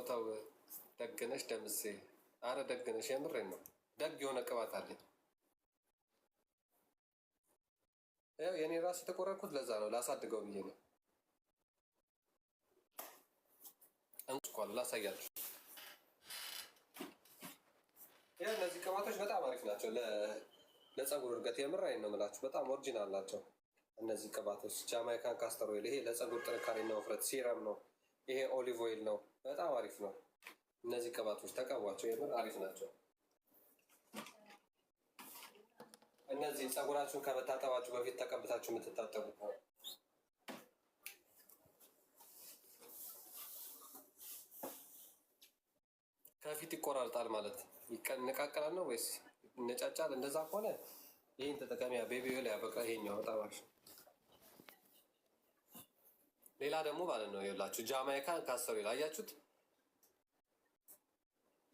ተው ደግነሽ ደምሴ። አረ ደግነሽ የምሬን ነው። ደግ የሆነ ቅባት አለኝ። ያው የኔ ራስ የተቆረጥኩት ለዛ ነው፣ ላሳድገው ብዬ ነው። እንኳን ላሳያችሁ። ያው እነዚህ ቅባቶች በጣም አሪፍ ናቸው ለፀጉር እድገት። የምር አይን ነው የምላችሁ፣ በጣም ኦሪጂናል ናቸው እነዚህ ቅባቶች። ጃማይካን ካስተር ኦይል፣ ይሄ ለፀጉር ጥንካሬና ውፍረት ሲረም ነው። ይሄ ኦሊቭ ኦይል ነው። በጣም አሪፍ ነው። እነዚህ ቅባቶች ተቀቧቸው፣ የምር አሪፍ ናቸው። እነዚህ ፀጉራችሁን ከመታጠባችሁ በፊት ተቀብታችሁ የምትታጠቡት ነው። ከፊት ይቆራርጣል ማለት ይነቃቀላል ነው ወይስ ይነጫጫል? እንደዛ ከሆነ ይህን ተጠቀሚያ ቤቢ ላይ ያበቃ። ይሄኛው በጣም አሪፍ። ሌላ ደግሞ ማለት ነው ይላችሁ ጃማይካን ካስተር ኦይል አያችሁት?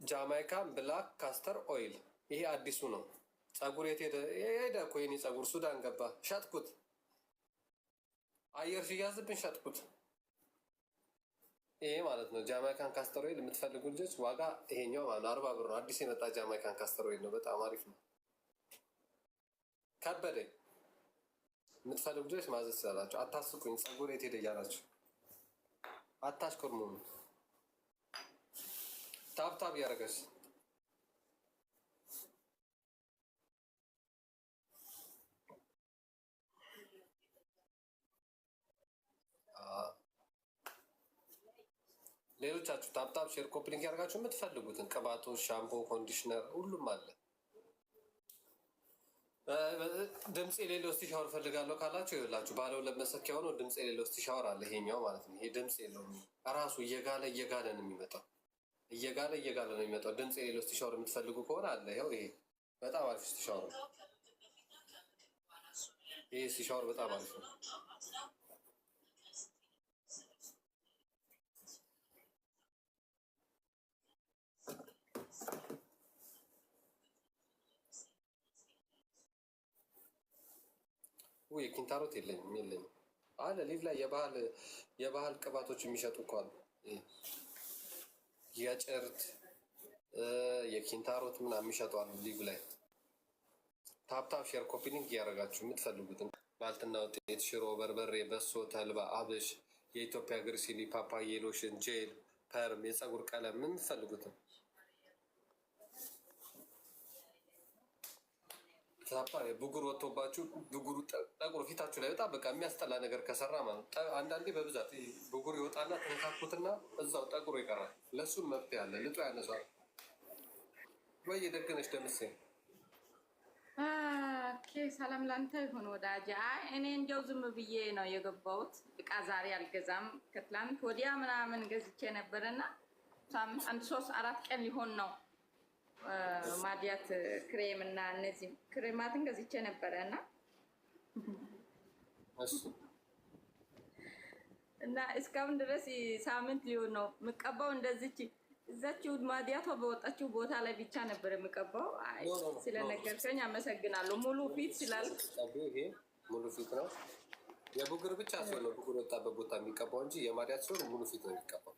ጃማይካን ብላክ ካስተር ኦይል ይሄ አዲሱ ነው። ፀጉር የት ሄደ? ሄደ እኮ የኔ ፀጉር ሱዳን ገባ። ሸጥኩት፣ አየር ሲያዝብን ሸጥኩት። ይሄ ማለት ነው ጃማይካን ካስተር ኦይል የምትፈልጉ ልጆች ዋጋ ይሄኛው ማለት 40 ብር ነው። አዲስ የመጣ ጃማይካን ካስተር ኦይል ነው። በጣም አሪፍ ነው። ከበደኝ የምትፈልጉ ልጆች ማዘዝ ስላላችሁ። አታስቁኝ፣ ፀጉር የት ሄደ እያላችሁ አታሽኮርሙም። ታብታብ እያደረገች ሌሎቻችሁ ታብታብ ሼር ኮፕሊንግ ያደርጋችሁ የምትፈልጉትን ቅባቶች፣ ሻምፖ፣ ኮንዲሽነር ሁሉም አለ። ድምፅ የሌለው እስቲ ሻወር ፈልጋለሁ ካላችሁ ይላችሁ ባለ 2 መሰኪያ ሆኖ ድምፅ የሌለው እስቲ ሻወር አለ። ይሄኛው ማለት ነው። ይሄ ድምፅ የለውም እራሱ እየጋለ ነው የሚመጣው። እየጋለ ነው የሚመጣው። ድምፅ የሌለው እስቲ ሻወር የምትፈልጉ ከሆነ አለ። ይኸው ይሄ በጣም አሪፍ እስቲ ሻወር ነው። ይሄ እስቲ ሻወር በጣም አሪፍ ነው። ውይ ኪንታሮት የለኝም አለ ሊቭ ላይ የባህል ቅባቶች የሚሸጡ እኮ አሉ። የጭርት የኪንታሮት ምናምን የሚሸጡ አሉ ሊቭ ላይ። ታፕታፕ ሼር ኮፒሊንግ እያደረጋችሁ የምትፈልጉትን ባልትና ውጤት፣ ሽሮ፣ በርበሬ፣ በሶ፣ ተልባ፣ አብሽ፣ የኢትዮጵያ ግሪሲሊ፣ ፓፓዬ፣ ሎሽን፣ ጄል፣ ፐርም፣ የፀጉር ቀለም የምትፈልጉትን ብጉር ወጥቶባችሁ ብጉሩ ጠቁር ፊታችሁ ላይ በጣም በቃ የሚያስጠላ ነገር ከሰራ ማለት አንዳንዴ በብዛት ብጉር ይወጣና ተነካኩትና እዛው ጠቁሮ ይቀራል። ለእሱም መፍትሄ አለ። ልጦ ያነሷል ወይ ደግነሽ ደምሴ። ሰላም ላንተ ይሁን ወዳጅ። እኔ እንዲያው ዝም ብዬ ነው የገባሁት። እቃ ዛሬ አልገዛም። ከትላንት ወዲያ ምናምን ገዝቼ ነበረና 3-4 ቀን ሊሆን ነው ማዲያት ክሬም እና እነዚህ ክሬማትን ገዝቼ ነበረ እና እስካሁን ድረስ ሳምንት ሊሆን ነው የምቀባው። እንደዚች እዛችው ማዲያቷ በወጣችው ቦታ ላይ ብቻ ነበር የምቀባው። ስለነገርከኝ አመሰግናለሁ። ሙሉ ፊት ስላልክ ይሄ ሙሉ ፊት ነው። የብጉር ብቻ ሲሆን ነው ብጉር ወጣበት ቦታ የሚቀባው እንጂ የማዲያት ሲሆን ሙሉ ፊት ነው የሚቀባው።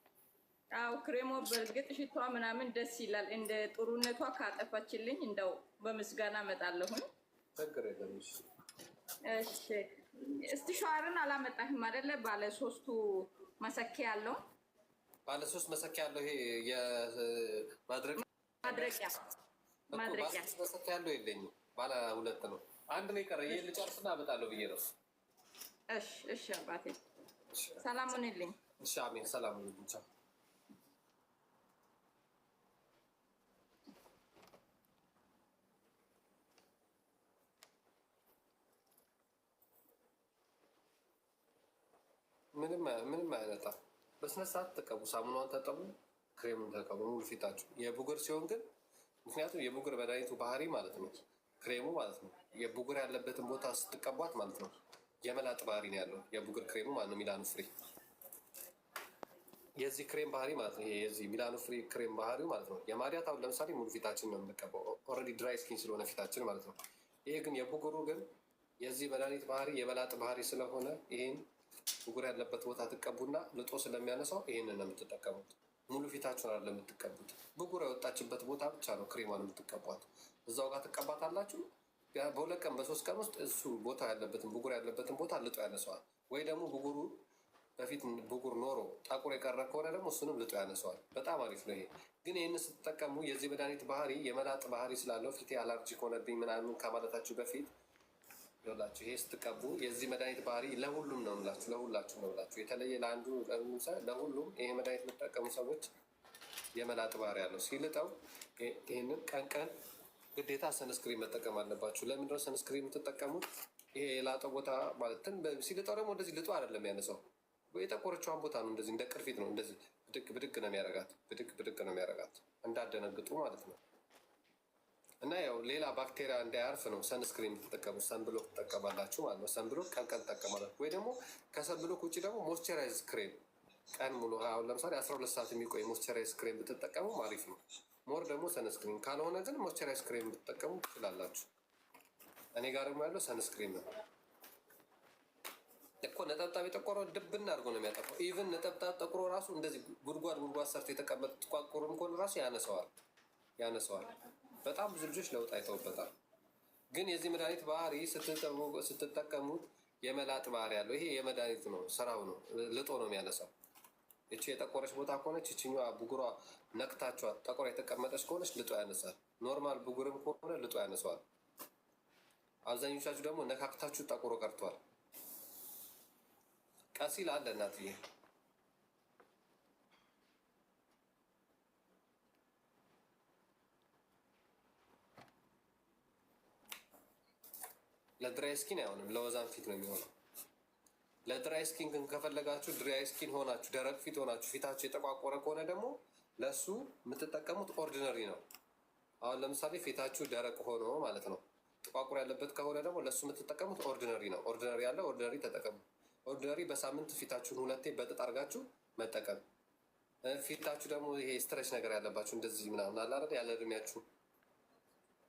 አው ክሬሞ በእርግጥ ሽቷ ምናምን ደስ ይላል። እንደ ጥሩነቷ ካጠፋችልኝ እንደው በምስጋና እመጣለሁኝ። ችግር የለም። እሺ እስቲ ሻወርን አላመጣህም አይደለ? ባለ 3 መሰኪያ ያለው ባለ 3 መሰኪያ ያለው ይሄ የማድረቂያ መሰኪያ ያለው የለኝም። ባለ 2 ነው። አንድ ነው የቀረ። ይሄን ልጨርስና አመጣለሁ ብዬ ነው። እሺ አባቴ ሰላም ሁንልኝ። እሺ አሜን። ሰላም ሁንልኝ። ምንም አይነታ። በስነ ስርዓት ተቀቡ። ሳሙናውን ተጠቡ፣ ክሬሙን ተቀቡ ሙሉ ፊታችሁ። የብጉር ሲሆን ግን ምክንያቱም የብጉር መድኃኒቱ ባህሪ ማለት ነው ክሬሙ ማለት ነው። የብጉር ያለበትን ቦታ ስትቀቧት ማለት ነው የመላጥ ባህሪ ነው ያለው የብጉር ክሬሙ ማለት ነው። ሚላኑ ፍሪ የዚህ ክሬም ባህሪ ማለት ነው። የዚህ ሚላኑ ፍሪ ክሬም ባህሪው ማለት ነው። የማዲያት አሁን ለምሳሌ ሙሉ ፊታችን ነው የምንቀባው፣ ኦልሬዲ ድራይ ስኪን ስለሆነ ፊታችን ማለት ነው። ይሄ ግን የብጉሩ ግን የዚህ መድኃኒት ባህሪ የመላጥ ባህሪ ስለሆነ ይሄን ብጉር ያለበት ቦታ ትቀቡና ልጦ ስለሚያነሳው ይሄንን ነው የምትጠቀሙት። ሙሉ ፊታችሁን አይደለም የምትቀቡት። ብጉር የወጣችበት ቦታ ብቻ ነው ክሬሟን የምትቀቧት። እዛው ጋር ትቀባታላችሁ። በ2 ቀን በ3 ቀን ውስጥ እሱ ቦታ ያለበትን ብጉር ያለበትን ቦታ ልጦ ያነሰዋል። ወይ ደግሞ ብጉሩ በፊት ብጉር ኖሮ ጠቁር የቀረ ከሆነ ደግሞ እሱንም ልጦ ያነሰዋል። በጣም አሪፍ ነው ይሄ። ግን ይህን ስትጠቀሙ የዚህ መድኃኒት ባህሪ የመላጥ ባህሪ ስላለው ፊቴ አላርጂክ ሆነብኝ ምናምን ከማለታችሁ በፊት ይኸውላችሁ ይሄ ስትቀቡ የዚህ መድኃኒት ባህሪ ለሁሉም ነው ምላችሁ፣ ለሁላችሁ ነው ምላችሁ። የተለየ ለአንዱ ለሁሉም ይሄ መድኃኒት የምትጠቀሙ ሰዎች የመላጥ ባህሪ ያለው ሲልጠው ይህንን ቀን ቀን ግዴታ ሰንስክሪን መጠቀም አለባችሁ። ለምንድነው ሰንስክሪን የምትጠቀሙት? ይሄ የላጠው ቦታ ማለት ሲልጠው ደግሞ እንደዚህ ልጦ አይደለም ያነሳው፣ የጠቆረችዋን ቦታ ነው እንደዚህ እንደ ቅርፊት ነው እንደዚህ ብድግ ብድግ ነው የሚያረጋት፣ ብድግ ብድግ ነው የሚያረጋት፣ እንዳደነግጡ ማለት ነው። እና ያው ሌላ ባክቴሪያ እንዳያርፍ ነው ሰንስክሪን የምትጠቀሙት። ሰንብሎክ ትጠቀማላችሁ ማለት ነው። ሰንብሎክ ቀን ቀን ትጠቀማላችሁ። ወይ ደግሞ ከሰንብሎክ ውጭ ደግሞ ሞይስቸራይዝ ክሬም ቀን ሙሉ አሁን ለምሳሌ 12 ሰዓት የሚቆይ ሞይስቸራይዝ ክሬም ብትጠቀሙ አሪፍ ነው። ሞር ደግሞ ሰንስክሪን ካልሆነ ግን ሞይስቸራይዝ ክሬም ብትጠቀሙ ትችላላችሁ። እኔ ጋር ደግሞ ያለው ሰንስክሪን ነው እኮ። ነጠብጣብ የጠቆረው ድብና አድርጎ ነው የሚያጠፋው። ኢቭን ነጠብጣብ ጠቁሮ ራሱ እንደዚህ ጉድጓድ ሰርቶ የተቀመጠ ጥቋቁርም ከሆነ ራሱ ያነሰዋል። በጣም ብዙ ልጆች ለውጥ አይተውበታል። ግን የዚህ መድኃኒት ባህሪ ስትጠቀሙት የመላጥ ባህሪ ያለው ይሄ የመድኃኒት ነው፣ ስራው ነው። ልጦ ነው የሚያነሳው። እቺ የጠቆረች ቦታ ከሆነች እችኛዋ ብጉሯ ነክታችኋት ጠቆር የተቀመጠች ከሆነች ልጦ ያነሳል። ኖርማል ብጉርም ከሆነ ልጦ ያነሳዋል። አብዛኞቻችሁ ደግሞ ነካክታችሁ ጠቁሮ ቀርቷል። ቀሲል አለ እናትዬ ለድራይ ስኪን አይሆንም፣ ለወዛን ፊት ነው የሚሆነው። ለድራይ ስኪን ግን ከፈለጋችሁ ድራይ ስኪን ሆናችሁ ደረቅ ፊት ሆናችሁ ፊታችሁ የተቋቆረ ከሆነ ደግሞ ለእሱ የምትጠቀሙት ኦርዲነሪ ነው። አሁን ለምሳሌ ፊታችሁ ደረቅ ሆኖ ማለት ነው ጥቋቁር ያለበት ከሆነ ደግሞ ለእሱ የምትጠቀሙት ኦርዲነሪ ነው። ኦርዲነሪ ያለ ኦርዲነሪ ተጠቀሙ። ኦርዲነሪ በሳምንት ፊታችሁን 2 በጥጥ አድርጋችሁ መጠቀም። ፊታችሁ ደግሞ ይሄ ስትረች ነገር ያለባችሁ እንደዚህ ምናምን አለ አይደል ያለ እድሜያችሁ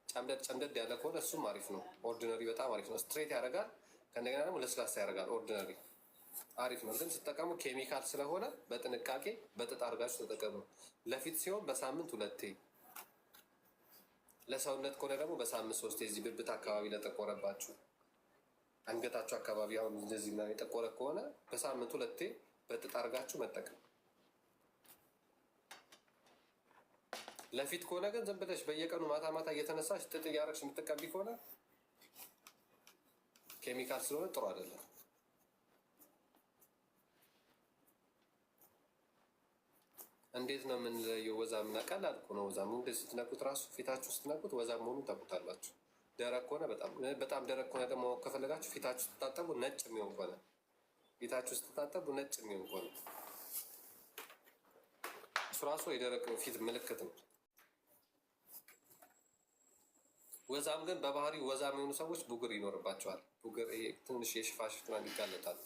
ጨምደድ ያለ ከሆነ እሱም አሪፍ ነው። ኦርዲነሪ በጣም አሪፍ ነው። ስትሬት ያደርጋል፣ ከእንደገና ደግሞ ለስላሳ ያደርጋል። ኦርዲነሪ አሪፍ ነው። ግን ስትጠቀሙ ኬሚካል ስለሆነ በጥንቃቄ በጥጥ አድርጋችሁ ተጠቀሙ። ለፊት ሲሆን በሳምንት 2፣ ለሰውነት ከሆነ ደግሞ በሳምንት 3። የዚህ ብብት አካባቢ ለጠቆረባችሁ፣ አንገታችሁ አካባቢ አሁን እንደዚህ የጠቆረ ከሆነ በሳምንት 2 በጥጥ አድርጋችሁ መጠቀም። ለፊት ከሆነ ግን ዝም ብለሽ በየቀኑ ማታ ማታ እየተነሳሽ ጥጥ እያደረግሽ የምትቀቢ ከሆነ ኬሚካል ስለሆነ ጥሩ አይደለም። እንዴት ነው የምንለየው? ወዛምና ቀላል እኮ ነው። ወዛም እንደዚህ ስትነኩት ራሱ ፊታችሁ ስትነኩት ወዛም መሆኑን ታውቁታላችሁ። ደረቅ ከሆነ በጣም ደረቅ ከሆነ ደግሞ ከፈለጋችሁ ፊታችሁ ስትታጠቡ ነጭ የሚሆን ከሆነ ፊታችሁ ስትታጠቡ ነጭ የሚሆን ከሆነ እሱ ራሱ የደረቅ ፊት ምልክት ነው። ወዛም ግን በባህሪ ወዛም የሆኑ ሰዎች ብጉር ይኖርባቸዋል። ብጉር ትንሽ የሽፋሽፍት ይጋለጣሉ።